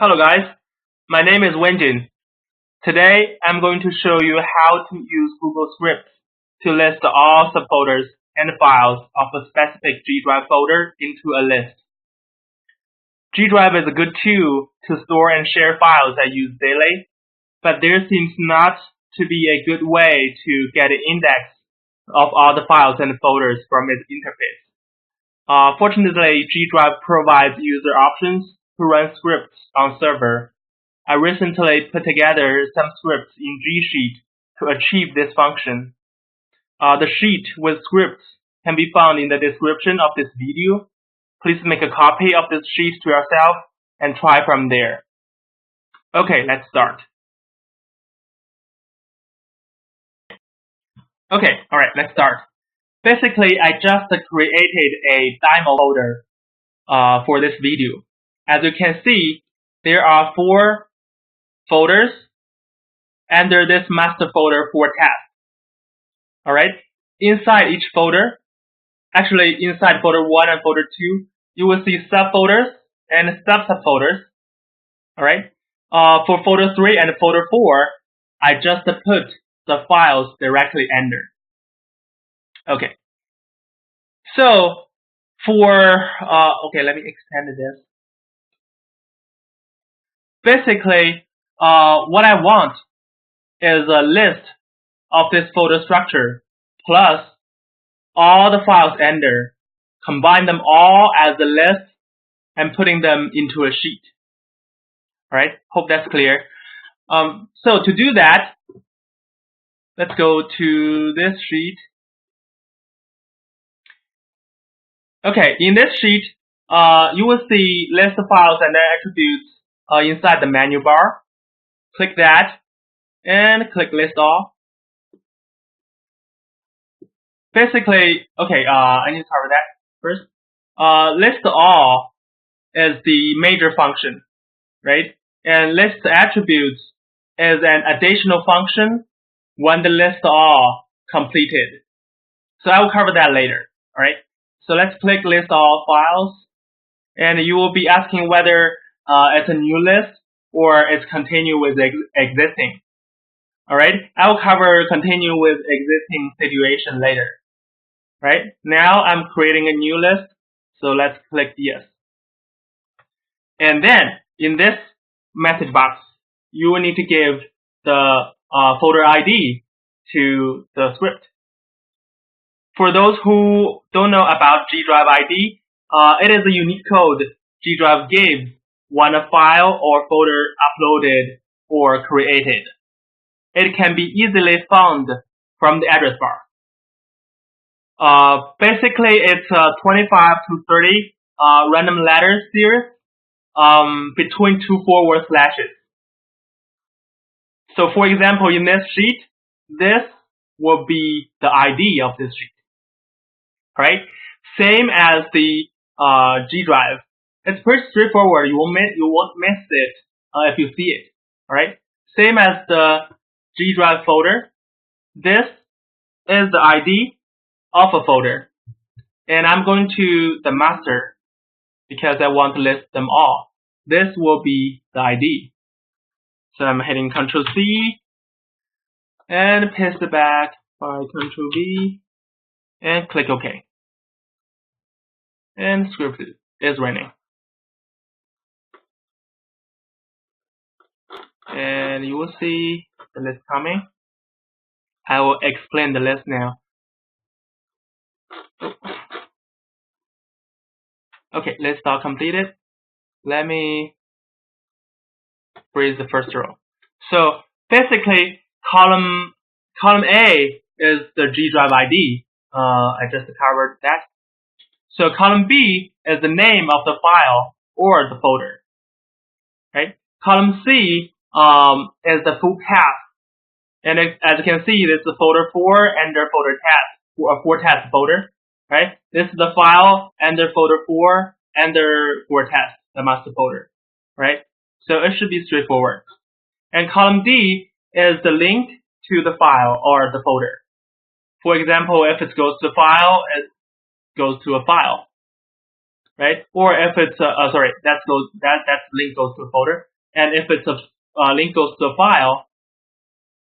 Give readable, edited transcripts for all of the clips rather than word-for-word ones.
Hello guys, my name is Wenjin. Today I'm going to show you how to use Google Scripts to list all subfolders and files of a specific Gdrive folder into a list. Gdrive is a good tool to store and share files I use daily, but there seems not to be a good way to get an index of all the files and folders from its interface. Fortunately, Gdrive provides user options to run scripts on server. I recently put together some scripts in G Sheet to achieve this function. The sheet with scripts can be found in the description of this video. Please make a copy of this sheet to yourself and try from there. Okay, let's start. Let's start. Basically, I just created a demo folder for this video. As you can see, there are 4 folders under this master folder for tasks. Alright, inside each folder, actually inside folder 1 and folder 2, you will see subfolders and sub-subfolders. Alright, for folder 3 and folder 4, I just put the files directly under. Okay, so for, let me extend this. Basically, what I want is a list of this folder structure plus all the files under, combine them all as a list and putting them into a sheet. Alright, hope that's clear. So to do that, let's go to this sheet. Okay, in this sheet, you will see list of files and their attributes inside the menu bar. Click that and click list all. Basically, I need to cover that first. List all is the major function, right? And list attributes is an additional function when the list all completed. So I will cover that later, alright? So let's click list all files, and you will be asking whether it's a new list or it's continue with existing. Alright, I will cover continue with existing situation later. Right, now I'm creating a new list, so let's click yes. And then in this message box, you will need to give the folder ID to the script. For those who don't know about Gdrive ID, it is a unique code Gdrive gives when a file or folder uploaded or created. It can be easily found from the address bar. Basically, it's 25 to 30 random letters here between 2 forward slashes. So for example, in this sheet, this will be the ID of this sheet. Right? Same as the Gdrive. It's pretty straightforward. You won't miss it if you see it. Alright? Same as the Gdrive folder. This is the ID of a folder. And I'm going to the master because I want to list them all. This will be the ID. So I'm hitting Ctrl C and paste it back by Ctrl V and click OK. And script is running. And you will see the list coming. I will explain the list now. Okay, list all completed. Let me freeze the first row. So basically, column A is the Gdrive ID. I just covered that. So column B is the name of the file or the folder. Right? Column C is the full path. And as you can see, this is the folder 4 under folder task, or 4 task folder. Right? This is the file under folder 4 under 4 task, the master folder. Right? So it should be straightforward. And column D is the link to the file or the folder. For example, if it goes to file, it goes to a file. Right? Or if it's that link goes to a folder. and if it's a link goes to a file,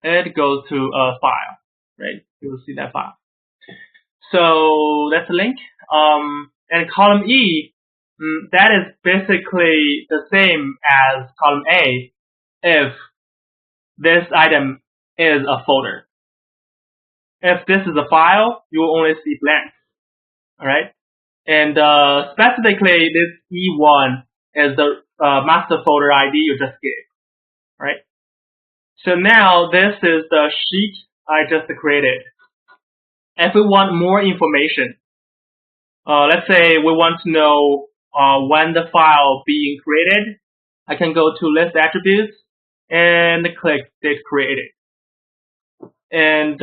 it goes to a file, right? You will see that file. So that's a link. And column E, that is basically the same as column A if this item is a folder. If this is a file, you will only see blanks. Alright? And specifically, this E1 is the master folder ID you just gave. Alright? So now this is the sheet I just created. If we want more information, let's say we want to know when the file being created, I can go to list attributes and click date created. And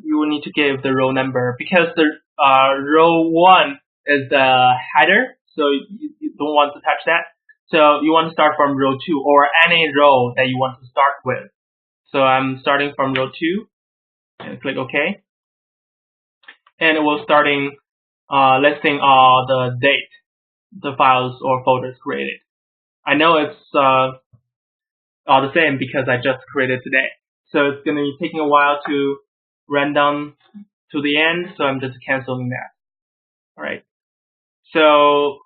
you will need to give the row number because the row 1 is the header, so you don't want to touch that. So you want to start from row 2 or any row that you want to start with. So I'm starting from row 2 and click OK. And we're starting listing all the date the files or folders created. I know it's all the same because I just created today. So it's going to be taking a while to run down to the end, so I'm just canceling that. Alright. So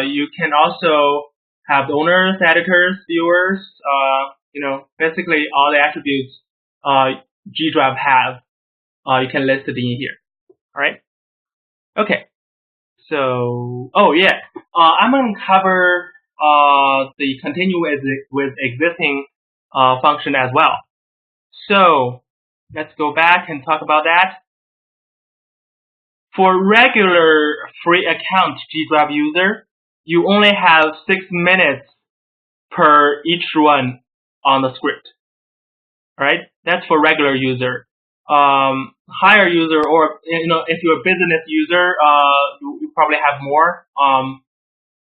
you can also have the owners, editors, viewers, basically all the attributes Gdrive have, you can list it in here. Alright? Okay. So, I'm going to cover the continue with existing function as well. So, let's go back and talk about that. For regular free account Gdrive user, you only have 6 minutes per each run on the script. Alright? That's for regular user. Higher user, or if you're a business user, you probably have more.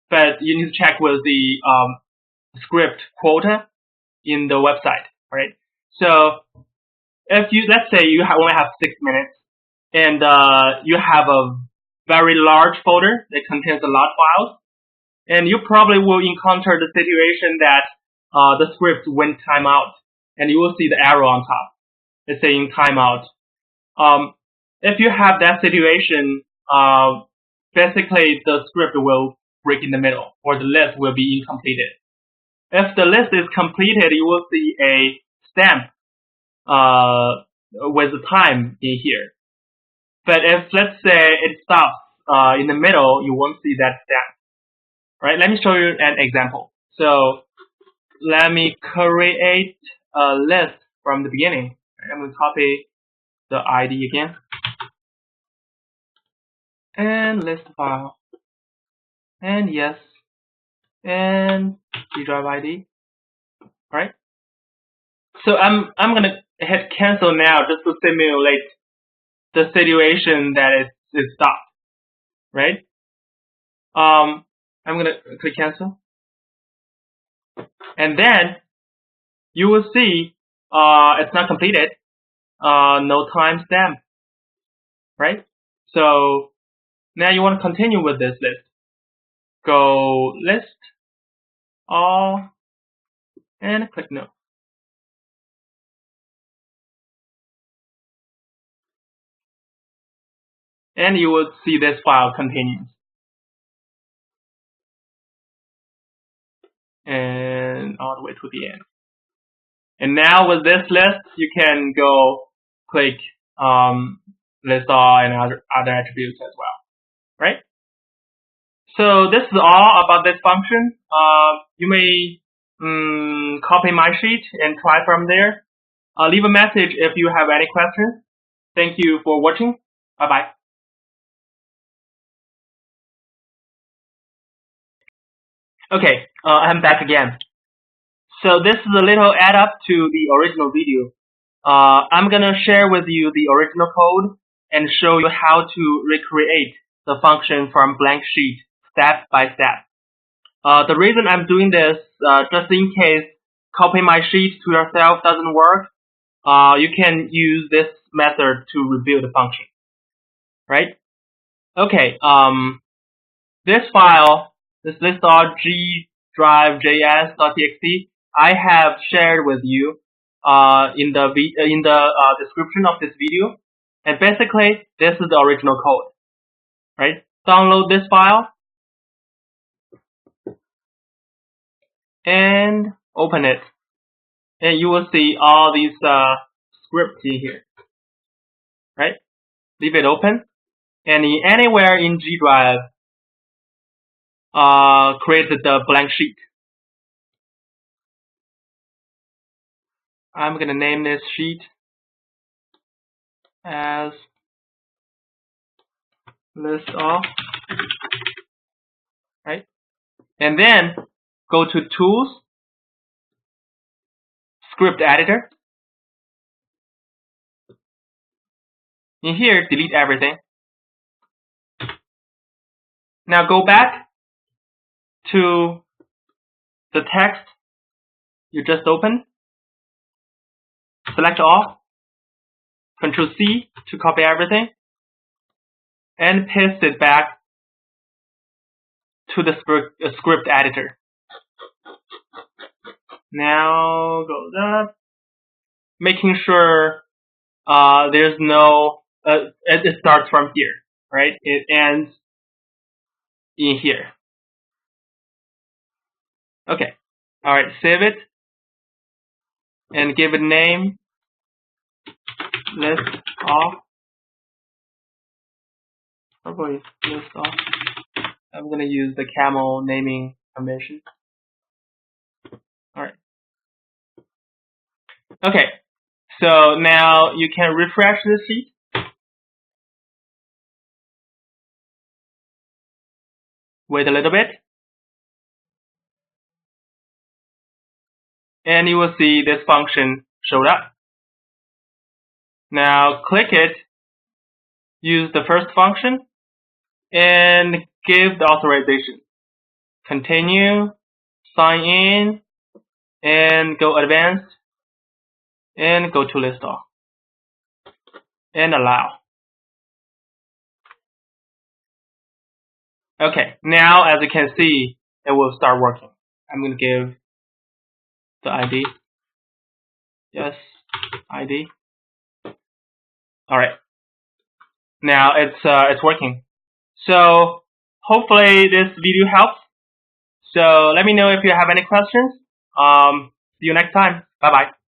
But you need to check with the script quota in the website, right? So if let's say you only have 6 minutes, and you have a very large folder that contains a lot of files, and you probably will encounter the situation that the script went timeout, and you will see the arrow on top. It's saying timeout. If you have that situation, basically the script will break in the middle, or the list will be incompleted. If the list is completed, you will see a stamp with the time in here. But if, let's say, it stops in the middle, you won't see that stamp. Right? Let me show you an example. So let me create a list from the beginning. I'm going to copy the ID again and list file, and yes, and Gdrive ID. Right? So I'm gonna hit cancel now just to simulate the situation that it stopped. Right? I'm gonna click cancel, and then you will see it's not completed. No timestamp. Right? So now you want to continue with this list. Go list all and click no. And you will see this file continues. And all the way to the end. And now with this list, you can go click list all and other attributes as well. Right? So this is all about this function. You may copy my sheet and try from there. Leave a message if you have any questions. Thank you for watching. Bye-bye. Okay, I'm back again. So this is a little add up to the original video. I'm gonna share with you the original code and show you how to recreate the function from blank sheet step by step. The reason I'm doing this, just in case copy my sheet to yourself doesn't work, you can use this method to rebuild the function. Right? Okay, this file, this list.gdrive.js.txt, I have shared with you in the description of this video. And basically, this is the original code, right? Download this file and open it, and you will see all these scripts in here, right? Leave it open, and anywhere in Gdrive, create the blank sheet. I'm gonna name this sheet as list of, right? And then go to Tools, Script Editor. In here, delete everything. Now go back to the text you just opened. Select all. Control C to copy everything, and paste it back to the script editor. Now go up, making sure there's no, it starts from here, right? It ends in here. Okay, all right, save it and give it a name, list of, probably list of. I'm gonna use the camel naming convention. All right. Okay, so now you can refresh the sheet. Wait a little bit. And you will see this function showed up. Now click it, use the first function, and give the authorization. Continue, sign in, and go advanced, and go to list all, and allow. Okay, now as you can see, it will start working. I'm going to give the ID. Yes, ID. All right. Now it's working. So hopefully this video helps. So let me know if you have any questions. See you next time. Bye bye.